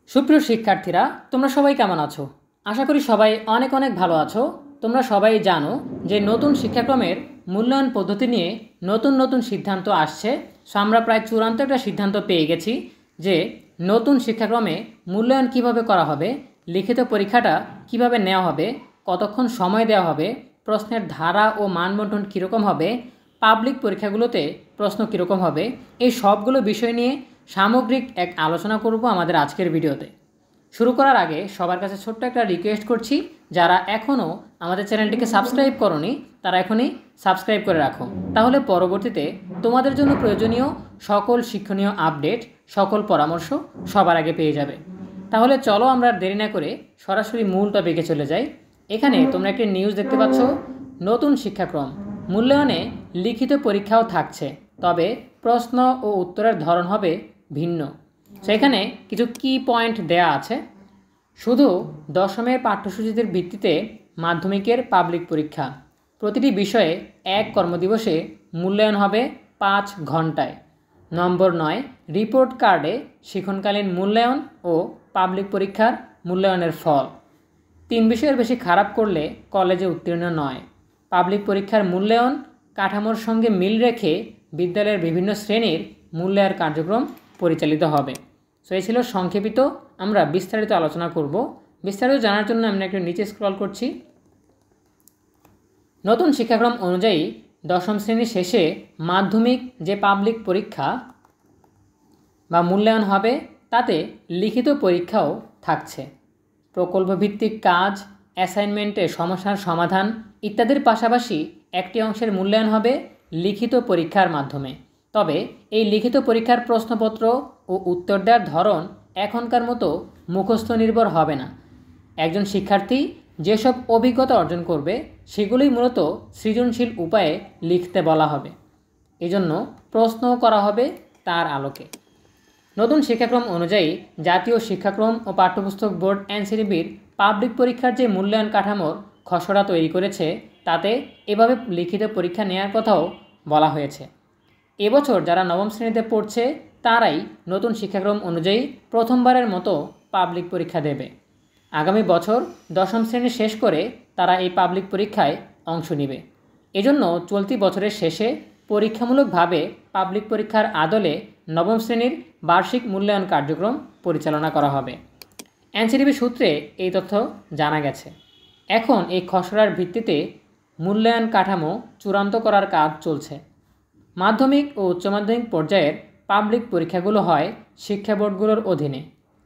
সুপ্রিয় শিক্ষার্থীরা, তোমরা সবাই কেমন আছো? আশা করি সবাই অনেক অনেক ভালো আছো। তোমরা সবাই জানো যে নতুন শিক্ষাক্রমের মূল্যায়ন পদ্ধতি নিয়ে নতুন নতুন সিদ্ধান্ত আসছে। সো আমরা প্রায় চূড়ান্ত একটা সিদ্ধান্ত পেয়ে গেছি যে নতুন শিক্ষাক্রমে মূল্যায়ন কিভাবে করা হবে, লিখিত পরীক্ষাটা কিভাবে নেওয়া হবে, কতক্ষণ সময় দেওয়া হবে, প্রশ্নের ধারা ও মানবন্টন কীরকম হবে, পাবলিক পরীক্ষাগুলোতে প্রশ্ন কীরকম হবে, এই সবগুলো বিষয় নিয়ে সামগ্রিক এক আলোচনা করব আমাদের আজকের ভিডিওতে। শুরু করার আগে সবার কাছে ছোট্ট একটা রিকোয়েস্ট করছি, যারা এখনও আমাদের চ্যানেলটিকে সাবস্ক্রাইব করোনি তারা এখনই সাবস্ক্রাইব করে রাখো, তাহলে পরবর্তীতে তোমাদের জন্য প্রয়োজনীয় সকল শিক্ষণীয় আপডেট, সকল পরামর্শ সবার আগে পেয়ে যাবে। তাহলে চলো আমরা দেরি না করে সরাসরি মূল টপিকে চলে যাই। এখানে তোমরা একটি নিউজ দেখতে পাচ্ছ, নতুন শিক্ষাক্রম মূল্যায়নে লিখিত পরীক্ষাও থাকছে, তবে প্রশ্ন ও উত্তরের ধরন হবে ভিন্ন। সেখানে কিছু কি পয়েন্ট দেয়া আছে। শুধু দশমের পাঠ্যসূচিদের ভিত্তিতে মাধ্যমিকের পাবলিক পরীক্ষা, প্রতিটি বিষয়ে এক কর্মদিবসে মূল্যায়ন হবে 5 ঘন্টায়। নম্বর 9, রিপোর্ট কার্ডে শিক্ষণকালীন মূল্যায়ন ও পাবলিক পরীক্ষার মূল্যায়নের ফল। 3 বিষয়ের বেশি খারাপ করলে কলেজে উত্তীর্ণ নয়। পাবলিক পরীক্ষার মূল্যায়ন কাঠামোর সঙ্গে মিল রেখে বিদ্যালয়ের বিভিন্ন শ্রেণীর মূল্যায়ন কার্যক্রম পরিচালিত হবে। সো এই ছিল সংক্ষেপিত, আমরা বিস্তারিত আলোচনা করব। বিস্তারিত জানার জন্য আমরা একটু নিচে স্ক্রল করছি। নতুন শিক্ষাক্রম অনুযায়ী দশম শ্রেণীর শেষে মাধ্যমিক যে পাবলিক পরীক্ষা বা মূল্যায়ন হবে তাতে লিখিত পরীক্ষাও থাকছে। প্রকল্পভিত্তিক কাজ, অ্যাসাইনমেন্টে সমস্যার সমাধান ইত্যাদির পাশাপাশি একটি অংশের মূল্যায়ন হবে লিখিত পরীক্ষার মাধ্যমে। তবে এই লিখিত পরীক্ষার প্রশ্নপত্র ও উত্তর দেওয়ার ধরন এখনকার মতো মুখস্থ নির্ভর হবে না। একজন শিক্ষার্থী যেসব অভিজ্ঞতা অর্জন করবে সেগুলোই মূলত সৃজনশীল উপায়ে লিখতে বলা হবে। এজন্য প্রশ্নও করা হবে তার আলোকে। নতুন শিক্ষাক্রম অনুযায়ী জাতীয় শিক্ষাক্রম ও পাঠ্যপুস্তক বোর্ড এনসিটিবির পাবলিক পরীক্ষার যে মূল্যায়ন কাঠামোর খসড়া তৈরি করেছে তাতে এভাবে লিখিত পরীক্ষা নেওয়ার কথাও বলা হয়েছে। এবছর যারা নবম শ্রেণীতে পড়ছে তারাই নতুন শিক্ষাক্রম অনুযায়ী প্রথমবারের মতো পাবলিক পরীক্ষা দেবে। আগামী বছর দশম শ্রেণী শেষ করে তারা এই পাবলিক পরীক্ষায় অংশ নেবে। এজন্য চলতি বছরের শেষে পরীক্ষামূলকভাবে পাবলিক পরীক্ষার আদলে নবম শ্রেণীর বার্ষিক মূল্যায়ন কার্যক্রম পরিচালনা করা হবে। এনসিটিবি সূত্রে এই তথ্য জানা গেছে। এখন এই খসড়ার ভিত্তিতে মূল্যায়ন কাঠামো চূড়ান্ত করার কাজ চলছে। মাধ্যমিক ও উচ্চ মাধ্যমিক পর্যায়ের পাবলিক পরীক্ষাগুলো হয় শিক্ষা বোর্ডগুলোর অধীনে।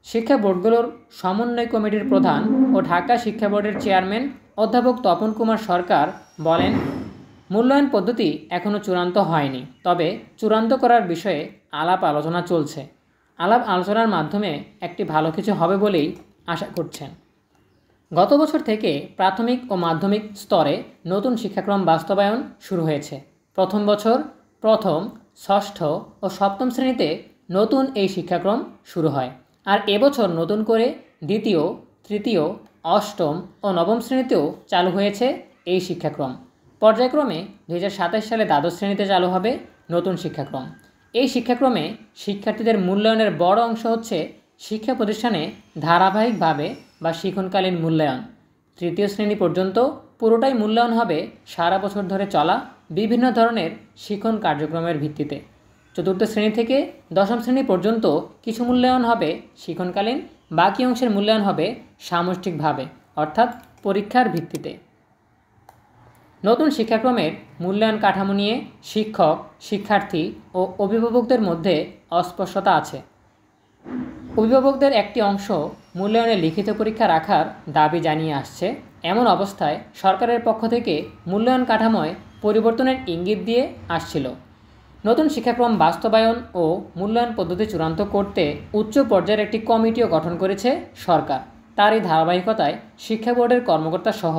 শিক্ষা বোর্ডগুলোর সমন্বয় কমিটির প্রধান ও ঢাকা শিক্ষা বোর্ডের চেয়ারম্যান অধ্যাপক তপন কুমার সরকার বলেন, মূল্যায়ন পদ্ধতি এখনও চূড়ান্ত হয়নি, তবে চূড়ান্ত করার বিষয়ে আলাপ আলোচনা চলছে। আলাপ আলোচনার মাধ্যমে একটি ভালো কিছু হবে বলেই আশা করছেন। গত বছর থেকে প্রাথমিক ও মাধ্যমিক স্তরে নতুন শিক্ষাক্রম বাস্তবায়ন শুরু হয়েছে। প্রথম বছর প্রথম, ষষ্ঠ ও সপ্তম শ্রেণীতে নতুন এই শিক্ষাক্রম শুরু হয়। আর এবছর নতুন করে দ্বিতীয়, তৃতীয়, অষ্টম ও নবম শ্রেণীতেও চালু হয়েছে এই শিক্ষাক্রম। পর্যায়ক্রমে 2027 সালে দ্বাদশ শ্রেণীতে চালু হবে নতুন শিক্ষাক্রম। এই শিক্ষাক্রমে শিক্ষার্থীদের মূল্যায়নের বড় অংশ হচ্ছে শিক্ষা প্রতিষ্ঠানে ধারাবাহিকভাবে বা শিক্ষণকালীন মূল্যায়ন। তৃতীয় শ্রেণী পর্যন্ত পুরোটাই মূল্যায়ন হবে সারা বছর ধরে চলা বিভিন্ন ধরনের শিক্ষণ কার্যক্রমের ভিত্তিতে। চতুর্থ শ্রেণী থেকে দশম শ্রেণী পর্যন্ত কিছু মূল্যায়ন হবে শিক্ষণকালীন, বাকি অংশের মূল্যায়ন হবে সামষ্টিকভাবে অর্থাৎ পরীক্ষার ভিত্তিতে। নতুন শিক্ষাক্রমের মূল্যায়ন কাঠামো নিয়ে শিক্ষক, শিক্ষার্থী ও অভিভাবকদের মধ্যে অস্পষ্টতা আছে। অভিভাবকদের একটি অংশ মূল্যায়নে লিখিত পরীক্ষা রাখার দাবি জানিয়ে আসছে। এমন অবস্থায় সরকারের পক্ষ থেকে মূল্যায়ন কাঠামোয় পরিবর্তনের ইঙ্গিত দিয়ে আসছিল। নতুন শিক্ষাক্রম বাস্তবায়ন ও মূল্যায়ন পদ্ধতি চূড়ান্ত করতে উচ্চ পর্যায়ের একটি কমিটিও গঠন করেছে সরকার। তার এই ধারাবাহিকতায় শিক্ষা বোর্ডের কর্মকর্তা সহ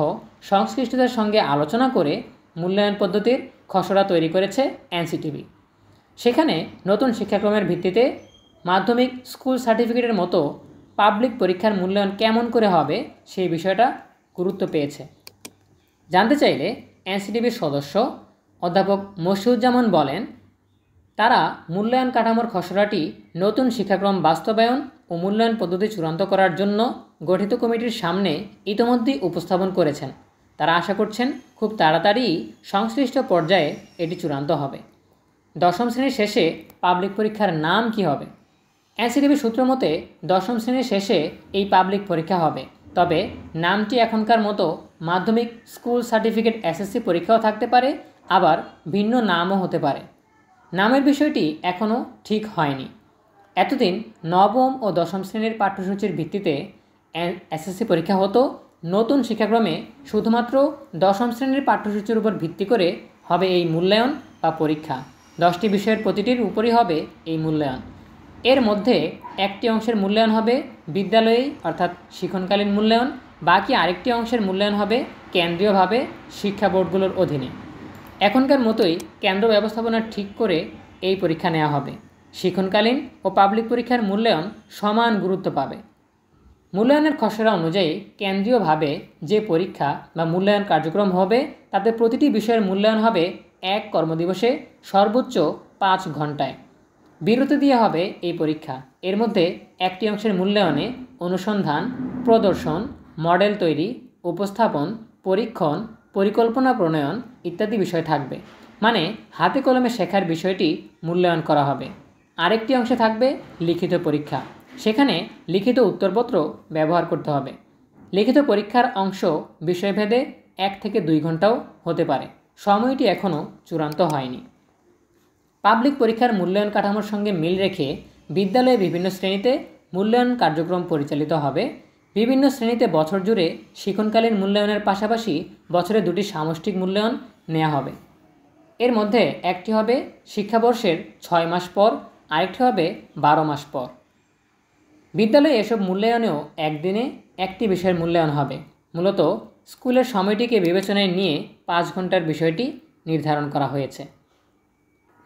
সংশ্লিষ্টদের সঙ্গে আলোচনা করে মূল্যায়ন পদ্ধতির খসড়া তৈরি করেছে এনসিটিবি। সেখানে নতুন শিক্ষাক্রমের ভিত্তিতে মাধ্যমিক স্কুল সার্টিফিকেটের মতো পাবলিক পরীক্ষার মূল্যায়ন কেমন করে হবে সেই বিষয়টা গুরুত্ব পেয়েছে। জানতে চাইলে এনসিটিবির সদস্য অধ্যাপক মশিউজ্জামান বলেন, তারা মূল্যায়ন কাঠামোর খসড়াটি নতুন শিক্ষাক্রম বাস্তবায়ন ও মূল্যায়ন পদ্ধতি চূড়ান্ত করার জন্য গঠিত কমিটির সামনে ইতোমধ্যেই উপস্থাপন করেছেন। তারা আশা করছেন খুব তাড়াতাড়ি সংশ্লিষ্ট পর্যায়ে এটি চূড়ান্ত হবে। দশম শ্রেণীর শেষে পাবলিক পরীক্ষার নাম কি হবে? এনসিটিভি সূত্র মতে দশম শ্রেণীর শেষে এই পাবলিক পরীক্ষা হবে, তবে নামটি এখনকার মতো মাধ্যমিক স্কুল সার্টিফিকেট এসএসসি পরীক্ষাও থাকতে পারে, আবার ভিন্ন নামও হতে পারে। নামের বিষয়টি এখনও ঠিক হয়নি। এতদিন নবম ও দশম শ্রেণীর পাঠ্যসূচির ভিত্তিতে এসএসসি পরীক্ষা হতো। নতুন শিক্ষাক্রমে শুধুমাত্র দশম শ্রেণীর পাঠ্যসূচির উপর ভিত্তি করে হবে এই মূল্যায়ন বা পরীক্ষা। 10টি বিষয়ের প্রতিটির উপরই হবে এই মূল্যায়ন। এর মধ্যে একটি অংশের মূল্যায়ন হবে বিদ্যালয়েই, অর্থাৎ শিক্ষণকালীন মূল্যায়ন। বাকি আরেকটি অংশের মূল্যায়ন হবে কেন্দ্রীয়ভাবে শিক্ষা বোর্ডগুলোর অধীনে। এখনকার মতোই কেন্দ্র ব্যবস্থাপনা ঠিক করে এই পরীক্ষা নেওয়া হবে। শিক্ষণকালীন ও পাবলিক পরীক্ষার মূল্যায়ন সমান গুরুত্ব পাবে। মূল্যায়নের খসড়া অনুযায়ী কেন্দ্রীয়ভাবে যে পরীক্ষা বা মূল্যায়ন কার্যক্রম হবে তাতে প্রতিটি বিষয়ের মূল্যায়ন হবে 1 কর্মদিবসে সর্বোচ্চ 5 ঘন্টায়। বিরতি দিয়ে হবে এই পরীক্ষা। এর মধ্যে একটি অংশের মূল্যায়নে অনুসন্ধান, প্রদর্শন, মডেল তৈরি, উপস্থাপন, পরীক্ষণ, পরিকল্পনা প্রণয়ন ইত্যাদি বিষয় থাকবে। মানে হাতে কলমে শেখার বিষয়টি মূল্যায়ন করা হবে। আরেকটি অংশে থাকবে লিখিত পরীক্ষা। সেখানে লিখিত উত্তরপত্র ব্যবহার করতে হবে। লিখিত পরীক্ষার অংশ বিষয়ভেদে 1 থেকে 2 ঘন্টাও হতে পারে। সময়টি এখনও চূড়ান্ত হয়নি। পাবলিক পরীক্ষার মূল্যায়ন কাঠামোর সঙ্গে মিল রেখে বিদ্যালয়ে বিভিন্ন শ্রেণীতে মূল্যায়ন কার্যক্রম পরিচালিত হবে। বিভিন্ন শ্রেণীতে বছর জুড়ে শিক্ষণকালীন মূল্যায়নের পাশাপাশি বছরে 2টি সামষ্টিক মূল্যায়ন নেওয়া হবে। এর মধ্যে একটি হবে শিক্ষাবর্ষের 6 মাস পর, আরেকটি হবে 12 মাস পর। বিদ্যালয়ে এসব মূল্যায়নেও একদিনে একটি বিষয়ের মূল্যায়ন হবে। মূলত স্কুলের সময়টিকে বিবেচনায় নিয়ে 5 ঘন্টার বিষয়টি নির্ধারণ করা হয়েছে।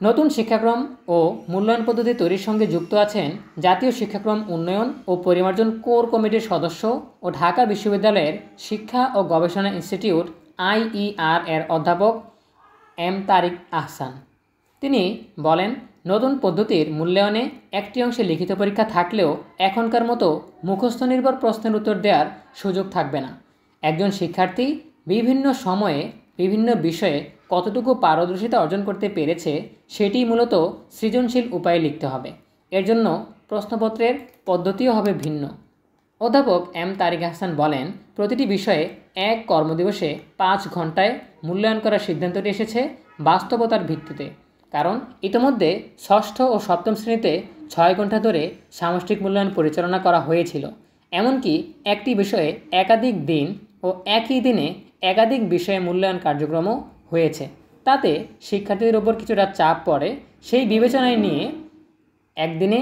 নতুন শিক্ষাক্রম ও মূল্যায়ন পদ্ধতি তৈরির সঙ্গে যুক্ত আছেন জাতীয় শিক্ষাক্রম উন্নয়ন ও পরিমার্জন কোর কমিটির সদস্য ও ঢাকা বিশ্ববিদ্যালয়ের শিক্ষা ও গবেষণা ইনস্টিটিউট IER এর অধ্যাপক M তারিক আহসান। তিনি বলেন, নতুন পদ্ধতির মূল্যায়নে একটি অংশে লিখিত পরীক্ষা থাকলেও এখনকার মতো মুখস্থ নির্ভর প্রশ্নের উত্তর দেওয়ার সুযোগ থাকবে না। একজন শিক্ষার্থী বিভিন্ন সময়ে বিভিন্ন বিষয়ে কতটুকু পারদর্শিতা অর্জন করতে পেরেছে সেটি মূলত সৃজনশীল উপায়ে লিখতে হবে। এর জন্য প্রশ্নপত্রের পদ্ধতিও হবে ভিন্ন। অধ্যাপক M তারিক আহসান বলেন, প্রতিটি বিষয়ে 1 কর্মদিবসে 5 ঘন্টায় মূল্যায়ন করার সিদ্ধান্তটি এসেছে বাস্তবতার ভিত্তিতে। কারণ ইতিমধ্যে 6ষ্ঠ ও 7ম শ্রেণীতে 6 ঘন্টা ধরে সামষ্টিক মূল্যায়ন পরিচালনা করা হয়েছিল। এমনকি একটি বিষয়ে একাধিক দিন ও একই দিনে একাধিক বিষয়ে মূল্যায়ন কার্যক্রমও হয়েছে। তাতে শিক্ষার্থীদের ওপর কিছুটা চাপ পড়ে। সেই বিবেচনায় নিয়ে একদিনে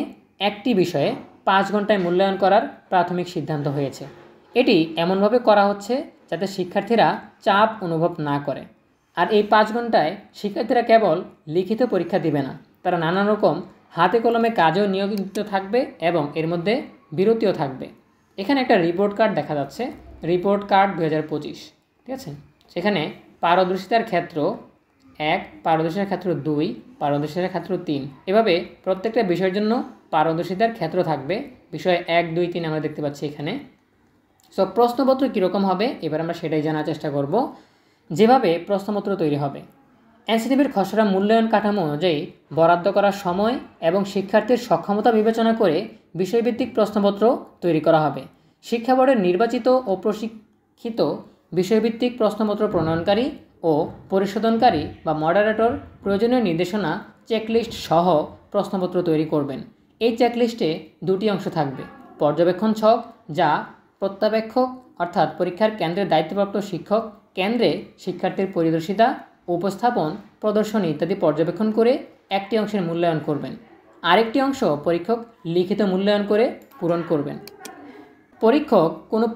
একটি বিষয়ে 5 ঘন্টায় মূল্যায়ন করার প্রাথমিক সিদ্ধান্ত হয়েছে। এটি এমনভাবে করা হচ্ছে যাতে শিক্ষার্থীরা চাপ অনুভব না করে। আর এই 5 ঘন্টায় শিক্ষার্থীরা কেবল লিখিত পরীক্ষা দিবে না, তারা নানা রকম হাতে কলমে কাজেও নিয়োজিত থাকবে এবং এর মধ্যে বিরতিও থাকবে। এখানে একটা রিপোর্ট কার্ড দেখা যাচ্ছে, রিপোর্ট কার্ড 2025, ঠিক আছে। সেখানে পারদর্শিতার ক্ষেত্র 1, পারদর্শিতার ক্ষেত্র 2, পারদর্শিতার ক্ষেত্র 3, এভাবে প্রত্যেকটা বিষয়ের জন্য পারদর্শিতার ক্ষেত্র থাকবে। বিষয় 1, 2, 3 আমরা দেখতে পাচ্ছি এখানে। সো প্রশ্নপত্র কীরকম হবে এবার আমরা সেটাই জানার চেষ্টা করব। যেভাবে প্রশ্নপত্র তৈরি হবে, এনসিটিভির খসড়া মূল্যায়ন কাঠামো অনুযায়ী বরাদ্দ করার সময় এবং শিক্ষার্থীর সক্ষমতা বিবেচনা করে বিষয়ভিত্তিক প্রশ্নপত্র তৈরি করা হবে। শিক্ষা বোর্ডের নির্বাচিত ও প্রশিক্ষিত বিষয়ভিত্তিক প্রশ্নপত্র প্রণয়নকারী ও পরিশোধনকারী বা মডারেটর প্রয়োজনীয় নির্দেশনা চেকলিস্ট সহ প্রশ্নপত্র তৈরি করবেন। এই চেকলিস্টে 2টি অংশ থাকবে, পর্যবেক্ষণ ছক, যা প্রত্যাবেক্ষক অর্থাৎ পরীক্ষার কেন্দ্রের দায়িত্বপ্রাপ্ত শিক্ষক কেন্দ্রে শিক্ষার্থীর পরিদর্শিতা, উপস্থাপন, প্রদর্শনী ইত্যাদি পর্যবেক্ষণ করে একটি অংশের মূল্যায়ন করবেন। আরেকটি অংশ পরীক্ষক লিখিত মূল্যায়ন করে পূরণ করবেন। পরীক্ষক কোনো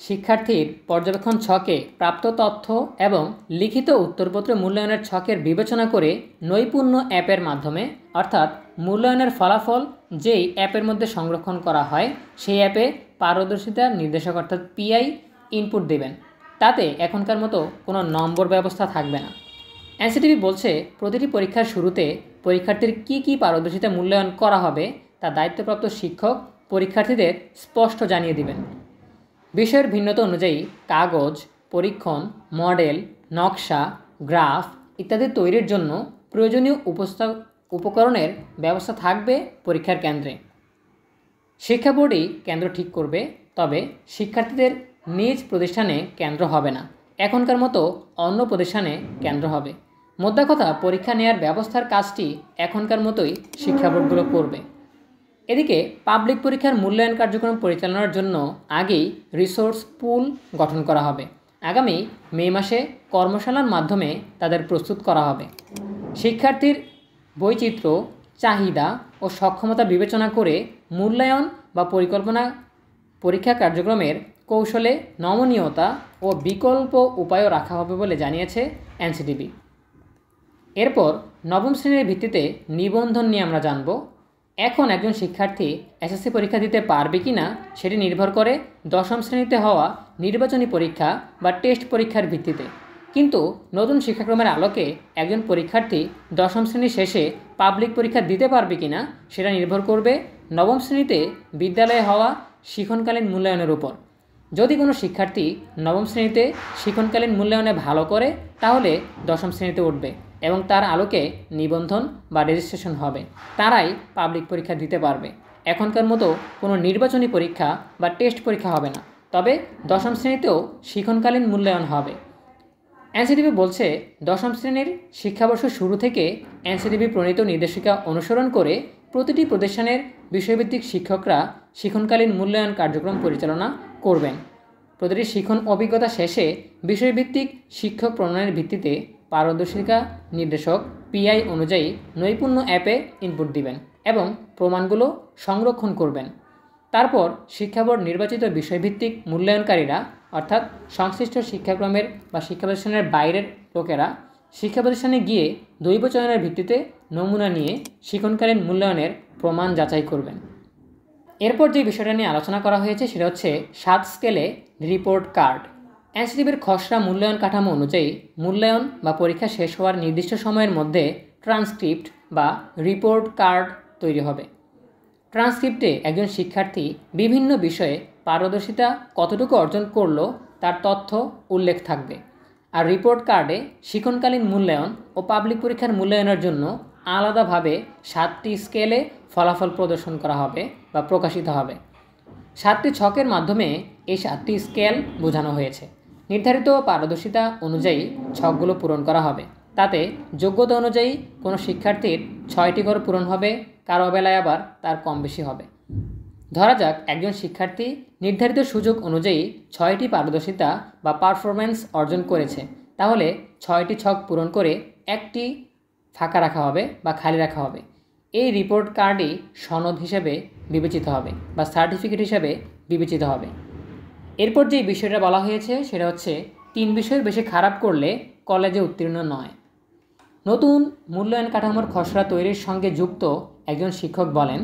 শিক্ষার্থীর পর্যবেক্ষণ ছকে প্রাপ্ত তথ্য এবং লিখিত উত্তরপত্র মূল্যায়নের ছকের বিবেচনা করে নৈপুণ্য অ্যাপের মাধ্যমে, অর্থাৎ মূল্যায়নের ফলাফল যেই অ্যাপের মধ্যে সংরক্ষণ করা হয় সেই অ্যাপে পারদর্শিতার নির্দেশক অর্থাৎ PI ইনপুট দেবেন। তাতে এখনকার মতো কোনো নম্বর ব্যবস্থা থাকবে না। এনসিটিভি বলছে প্রতিটি পরীক্ষার শুরুতে পরীক্ষার্থীর কী পারদর্শিতা মূল্যায়ন করা হবে তা দায়িত্বপ্রাপ্ত শিক্ষক পরীক্ষার্থীদের স্পষ্ট জানিয়ে দিবেন। বিষয়ের ভিন্নতা অনুযায়ী কাগজ, পরীক্ষণ, মডেল, নকশা, গ্রাফ ইত্যাদি তৈরির জন্য প্রয়োজনীয় উপকরণের ব্যবস্থা থাকবে পরীক্ষার কেন্দ্রে। শিক্ষা বোর্ডই কেন্দ্র ঠিক করবে, তবে শিক্ষার্থীদের নিজ প্রতিষ্ঠানে কেন্দ্র হবে না, এখনকার মতো অন্য প্রতিষ্ঠানে কেন্দ্র হবে। মোদ্দা কথা, পরীক্ষা নেওয়ার ব্যবস্থার কাজটি এখনকার মতোই শিক্ষা বোর্ডগুলো করবে। এদিকে পাবলিক পরীক্ষার মূল্যায়ন কার্যক্রম পরিচালনার জন্য আগেই রিসোর্স পুল গঠন করা হবে। আগামী মে মাসে কর্মশালার মাধ্যমে তাদের প্রস্তুত করা হবে। শিক্ষার্থীর বৈচিত্র্য, চাহিদা ও সক্ষমতা বিবেচনা করে মূল্যায়ন বা পরিকল্পনা পরীক্ষা কার্যক্রমের কৌশলে নমনীয়তা ও বিকল্প উপায়ও রাখা হবে বলে জানিয়েছে এনসিটিভি। এরপর নবম শ্রেণীর ভিত্তিতে নিবন্ধন নিয়ে আমরা জানব। এখন একজন শিক্ষার্থী এসএসসি পরীক্ষা দিতে পারবে কি না সেটি নির্ভর করে দশম শ্রেণীতে হওয়া নির্বাচনী পরীক্ষা বা টেস্ট পরীক্ষার ভিত্তিতে। কিন্তু নতুন শিক্ষাক্রমের আলোকে একজন পরীক্ষার্থী দশম শ্রেণী শেষে পাবলিক পরীক্ষা দিতে পারবে কি না সেটা নির্ভর করবে নবম শ্রেণীতে বিদ্যালয়ে হওয়া শিক্ষণকালীন মূল্যায়নের উপর। যদি কোনো শিক্ষার্থী নবম শ্রেণীতে শিক্ষণকালীন মূল্যায়নে ভালো করে তাহলে দশম শ্রেণীতে উঠবে এবং তার আলোকে নিবন্ধন বা রেজিস্ট্রেশন হবে, তারাই পাবলিক পরীক্ষা দিতে পারবে। এখনকার মতো কোনো নির্বাচনী পরীক্ষা বা টেস্ট পরীক্ষা হবে না, তবে দশম শ্রেণীতেও শিক্ষণকালীন মূল্যায়ন হবে। এনসিটিভি বলছে দশম শ্রেণীর শিক্ষাবর্ষ শুরু থেকে এনসিটিভি প্রণীত নির্দেশিকা অনুসরণ করে প্রতিটি প্রতিষ্ঠানের বিষয়ভিত্তিক শিক্ষকরা শিক্ষণকালীন মূল্যায়ন কার্যক্রম পরিচালনা করবেন। প্রতিটি শিক্ষণ অভিজ্ঞতা শেষে বিষয়ভিত্তিক শিক্ষক প্রণয়নের ভিত্তিতে পারদর্শিতা নির্দেশক পিআই অনুযায়ী নৈপুণ্য অ্যাপে ইনপুট দিবেন এবং প্রমাণগুলো সংরক্ষণ করবেন। তারপর শিক্ষা বোর্ড নির্বাচিত বিষয়ভিত্তিক মূল্যায়নকারীরা অর্থাৎ সংশ্লিষ্ট শিক্ষাক্রমের বা শিক্ষা প্রতিষ্ঠানের বাইরের লোকেরা শিক্ষা প্রতিষ্ঠানে গিয়ে দৈব চয়নের ভিত্তিতে নমুনা নিয়ে শিক্ষণকালীন মূল্যায়নের প্রমাণ যাচাই করবেন। এরপর যে বিষয়টা নিয়ে আলোচনা করা হয়েছে সেটা হচ্ছে 7 স্কেলে রিপোর্ট কার্ড। এনসিটিভির খসড়া মূল্যায়ন কাঠামো অনুযায়ী মূল্যায়ন বা পরীক্ষা শেষ হওয়ার নির্দিষ্ট সময়ের মধ্যে ট্রান্সক্রিপ্ট বা রিপোর্ট কার্ড তৈরি হবে। ট্রান্সক্রিপ্টে একজন শিক্ষার্থী বিভিন্ন বিষয়ে পারদর্শিতা কতটুকু অর্জন করলো তার তথ্য উল্লেখ থাকবে। আর রিপোর্ট কার্ডে শিক্ষণকালীন মূল্যায়ন ও পাবলিক পরীক্ষার মূল্যায়নের জন্য আলাদাভাবে 7টি স্কেলে ফলাফল প্রদর্শন করা হবে বা প্রকাশিত হবে। 7টি ছকের মাধ্যমে এই 7টি স্কেল বোঝানো হয়েছে। নির্ধারিত পারদর্শিতা অনুযায়ী ছকগুলো পূরণ করা হবে। তাতে যোগ্যতা অনুযায়ী কোনো শিক্ষার্থীর 6টি করে পূরণ হবে, কারো বেলায় আবার তার কম বেশি হবে। ধরা যাক একজন শিক্ষার্থী নির্ধারিত সুযোগ অনুযায়ী 6টি পারদর্শিতা বা পারফরম্যান্স অর্জন করেছে, তাহলে 6টি ছক পূরণ করে একটি ফাঁকা রাখা হবে বা খালি রাখা হবে। এই রিপোর্ট কার্ডই সনদ হিসেবে বিবেচিত হবে বা সার্টিফিকেট হিসেবে বিবেচিত হবে। এরপর যে বিষয়টা বলা হয়েছে সেটা হচ্ছে 3 বিষয়ের বেশি খারাপ করলে কলেজে উত্তীর্ণ নয়। নতুন মূল্যায়ন কাঠামোর খসড়া তৈরির সঙ্গে যুক্ত একজন শিক্ষক বলেন,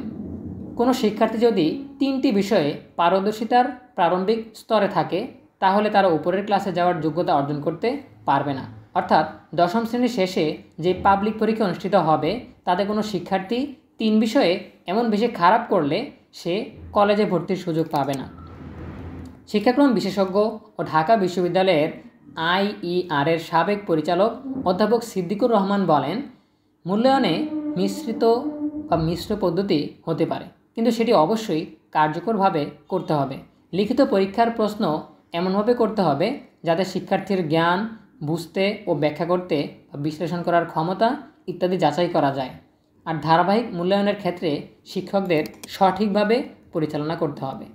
কোনো শিক্ষার্থী যদি 3টি বিষয়ে পারদর্শিতার প্রারম্ভিক স্তরে থাকে তাহলে তারা উপরের ক্লাসে যাওয়ার যোগ্যতা অর্জন করতে পারবে না। অর্থাৎ দশম শ্রেণীর শেষে যে পাবলিক পরীক্ষা অনুষ্ঠিত হবে তাতে কোনো শিক্ষার্থী 3 বিষয়ে এমন বেশি খারাপ করলে সে কলেজে ভর্তির সুযোগ পাবে না। শিক্ষাক্রম বিশেষজ্ঞ ও ঢাকা বিশ্ববিদ্যালয়ের আইইআরের সাবেক পরিচালক অধ্যাপক সিদ্দিকুর রহমান বলেন, মূল্যায়নে মিশ্র পদ্ধতি হতে পারে, কিন্তু সেটি অবশ্যই কার্যকরভাবে করতে হবে। লিখিত পরীক্ষার প্রশ্ন এমনভাবে করতে হবে যাতে শিক্ষার্থীর জ্ঞান, বুঝতে ও ব্যাখ্যা করতে বা বিশ্লেষণ করার ক্ষমতা ইত্যাদি যাচাই করা যায়। আর ধারাবাহিক মূল্যায়নের ক্ষেত্রে শিক্ষকদের সঠিকভাবে পরিচালনা করতে হবে।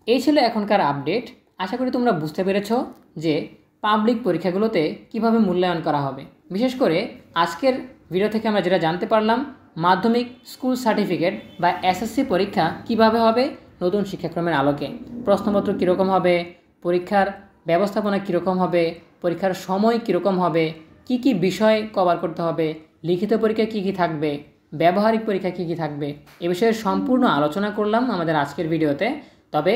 এই ছিল এখনকার আপডেট। আশা করি তোমরা বুঝতে পেরেছ যে পাবলিক পরীক্ষাগুলোতে কিভাবে মূল্যায়ন করা হবে। বিশেষ করে আজকের ভিডিও থেকে আমরা যেটা জানতে পারলাম, মাধ্যমিক স্কুল সার্টিফিকেট বা এসএসসি পরীক্ষা কিভাবে হবে নতুন শিক্ষাক্রমের আলোকে, প্রশ্নপত্র কীরকম হবে, পরীক্ষার ব্যবস্থাপনা কীরকম হবে, পরীক্ষার সময় কীরকম হবে, কি কি বিষয় কভার করতে হবে, লিখিত পরীক্ষা কী কী থাকবে, ব্যবহারিক পরীক্ষা কী কী থাকবে, এ বিষয়ে সম্পূর্ণ আলোচনা করলাম আমাদের আজকের ভিডিওতে। তবে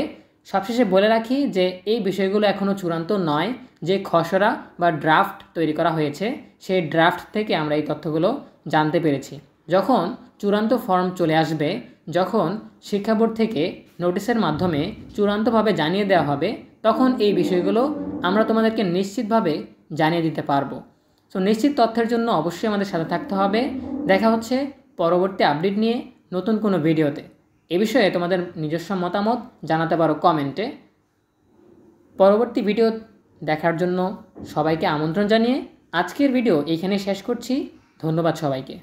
সবশেষে বলে রাখি যে এই বিষয়গুলো এখনও চূড়ান্ত নয়। যে খসড়া বা ড্রাফট তৈরি করা হয়েছে সেই ড্রাফট থেকে আমরা এই তথ্যগুলো জানতে পেরেছি। যখন চূড়ান্ত ফর্ম চলে আসবে, যখন শিক্ষা বোর্ড থেকে নোটিশের মাধ্যমে চূড়ান্তভাবে জানিয়ে দেওয়া হবে, তখন এই বিষয়গুলো আমরা তোমাদেরকে নিশ্চিতভাবে জানিয়ে দিতে পারবো। সো নিশ্চিত তথ্যের জন্য অবশ্যই আমাদের সাথে থাকতে হবে। দেখা হচ্ছে পরবর্তী আপডেট নিয়ে নতুন কোনো ভিডিওতে। এ বিষয়ে তোমাদের নিজস্ব মতামত জানাতে পারো কমেন্টে। পরবর্তী ভিডিও দেখার জন্য সবাইকে আমন্ত্রণ জানিয়ে আজকের ভিডিও এইখানে শেষ করছি। ধন্যবাদ সবাইকে।